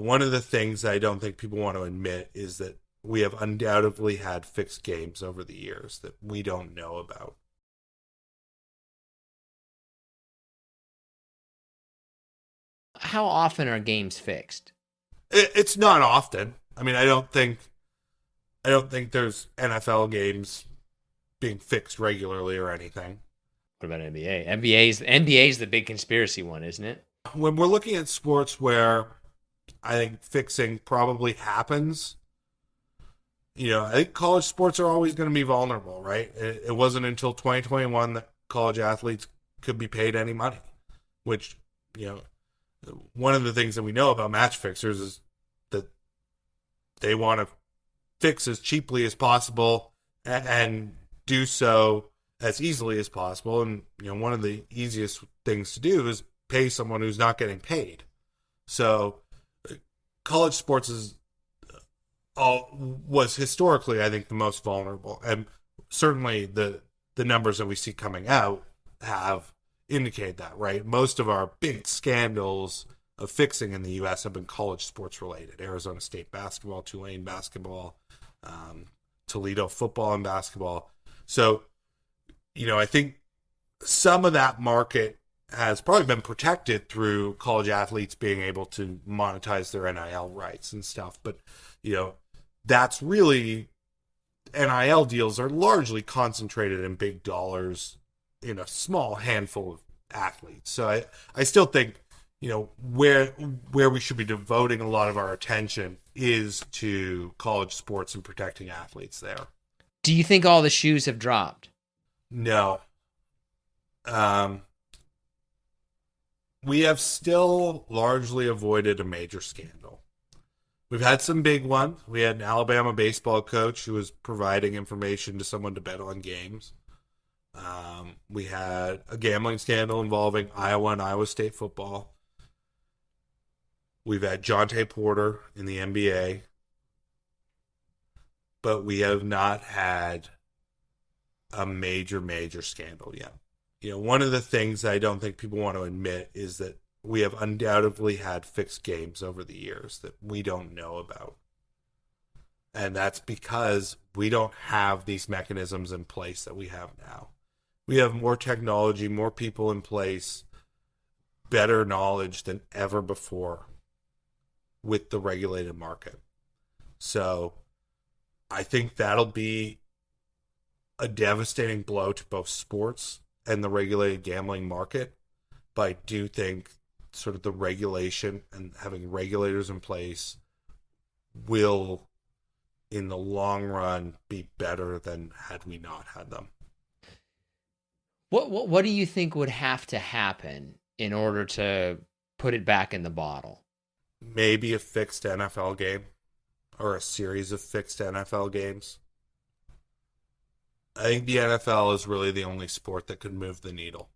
One of the things I don't think people want to admit is that we have undoubtedly had fixed games over the years that we don't know about. How often are games fixed? It's not often. I mean, I don't think there's NFL games being fixed regularly or anything. What about NBA? NBA is the big conspiracy one, isn't it? When we're looking at sports where I think fixing probably happens, I think college sports are always going to be vulnerable, right? It wasn't until 2021 that college athletes could be paid any money, which, you know, one of the things that we know about match fixers is that they want to fix as cheaply as possible and do so as easily as possible. And, one of the easiest things to do is pay someone who's not getting paid. So college sports was historically, I think, the most vulnerable. And certainly the numbers that we see coming out have indicated that, right? Most of our big scandals of fixing in the U.S. have been college sports related. Arizona State basketball, Tulane basketball, Toledo football and basketball. So, I think some of that market has probably been protected through college athletes being able to monetize their NIL rights and stuff. But, that's really, NIL deals are largely concentrated in big dollars in a small handful of athletes. So I still think, where we should be devoting a lot of our attention is to college sports and protecting athletes there. Do you think all the shoes have dropped? No. We have still largely avoided a major scandal. We've had some big ones. We had an Alabama baseball coach who was providing information to someone to bet on games. We had a gambling scandal involving Iowa and Iowa State football. We've had Jonte Porter in the NBA. But we have not had a major scandal yet. One of the things I don't think people want to admit is that we have undoubtedly had fixed games over the years that we don't know about. And that's because we don't have these mechanisms in place that we have now. We have more technology, more people in place, better knowledge than ever before with the regulated market. So I think that'll be a devastating blow to both sports and the regulated gambling market. But I do think sort of the regulation and having regulators in place will, in the long run, be better than had we not had them. What do you think would have to happen in order to put it back in the bottle? Maybe a fixed NFL game or a series of fixed NFL games. I think the NFL is really the only sport that could move the needle.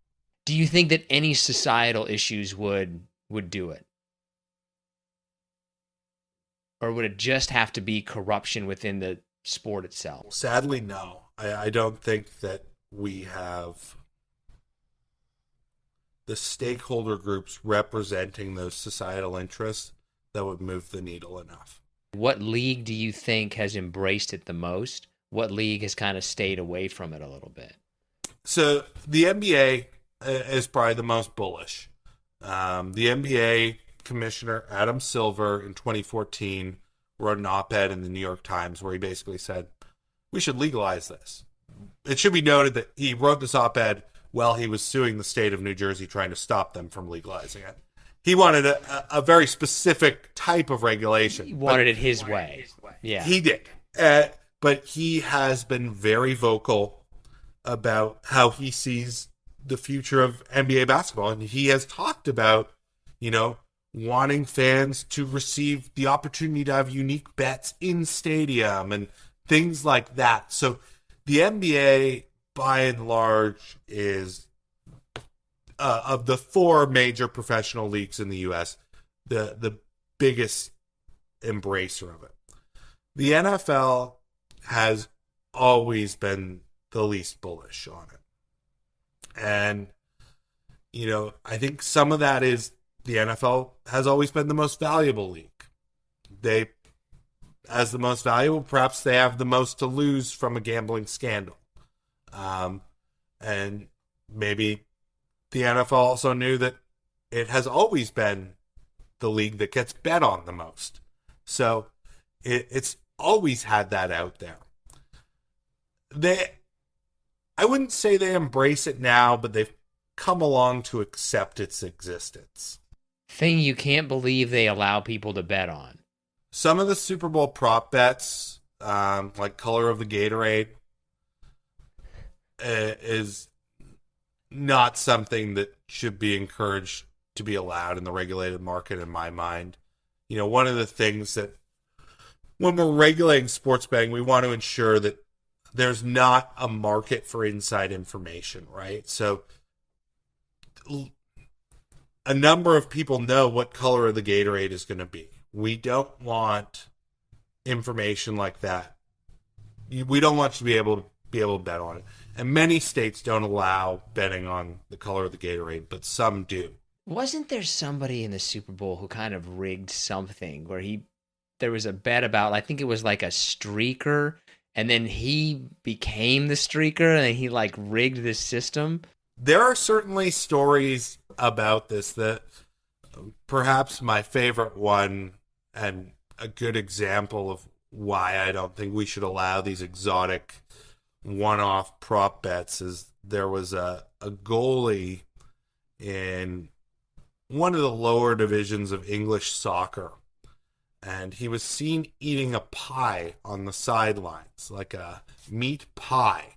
Do you think that any societal issues would do it? Or would it just have to be corruption within the sport itself? Sadly, no. I don't think that we have the stakeholder groups representing those societal interests that would move the needle enough. What league do you think has embraced it the most? What league has kind of stayed away from it a little bit? So the NBA is probably the most bullish. The NBA commissioner, Adam Silver, in 2014, wrote an op-ed in the New York Times where he basically said, we should legalize this. It should be noted that he wrote this op-ed while he was suing the state of New Jersey trying to stop them from legalizing it. He wanted a very specific type of regulation. He wanted it his way. Yeah. He did. But he has been very vocal about how he sees the future of NBA basketball. And he has talked about, wanting fans to receive the opportunity to have unique bets in stadium and things like that. So the NBA, by and large, is of the four major professional leagues in the U.S., the biggest embracer of it. The NFL has always been the least bullish on it. And, I think some of that is the NFL has always been the most valuable league. they, as the most valuable, perhaps they have the most to lose from a gambling scandal. And maybe the NFL also knew that it has always been the league that gets bet on the most. So it's always had that out there. I wouldn't say they embrace it now, but they've come along to accept its existence. Thing you can't believe they allow people to bet on. Some of the Super Bowl prop bets, like color of the Gatorade, is not something that should be encouraged to be allowed in the regulated market, in my mind. You know, one of the things that when we're regulating sports betting, we want to ensure that there's not a market for inside information, right? So a number of people know what color of the Gatorade is going to be. We don't want information like that. We don't want you to be able to bet on it. And many states don't allow betting on the color of the Gatorade, but some do. Wasn't there somebody in the Super Bowl who kind of rigged something where there was a bet about, I think it was like a streaker, and then he became the streaker and he like rigged this system? There are certainly stories about this. That perhaps my favorite one, and a good example of why I don't think we should allow these exotic one-off prop bets, is there was a goalie in one of the lower divisions of English soccer, and he was seen eating a pie on the sidelines, like a meat pie.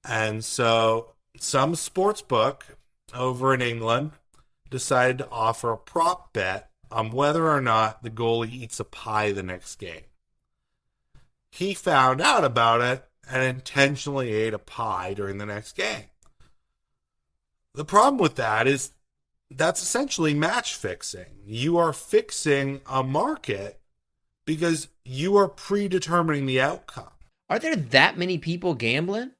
And so some sports book over in England decided to offer a prop bet on whether or not the goalie eats a pie the next game. He found out about it and intentionally ate a pie during the next game. The problem with that is that's essentially match fixing. You are fixing a market because you are predetermining the outcome. Are there that many people gambling?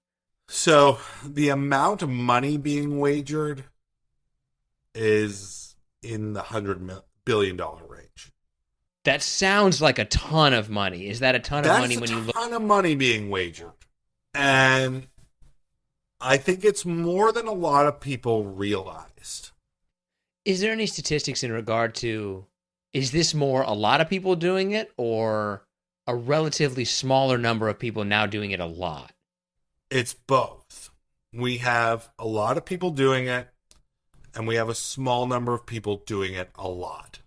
So the amount of money being wagered is in the $100 billion range. That sounds like a ton of money. Is that a ton of money when you look? That's a ton of money being wagered. And I think it's more than a lot of people realized. Is there any statistics in regard to, is this more a lot of people doing it or a relatively smaller number of people now doing it a lot? It's both. We have a lot of people doing it, and we have a small number of people doing it a lot.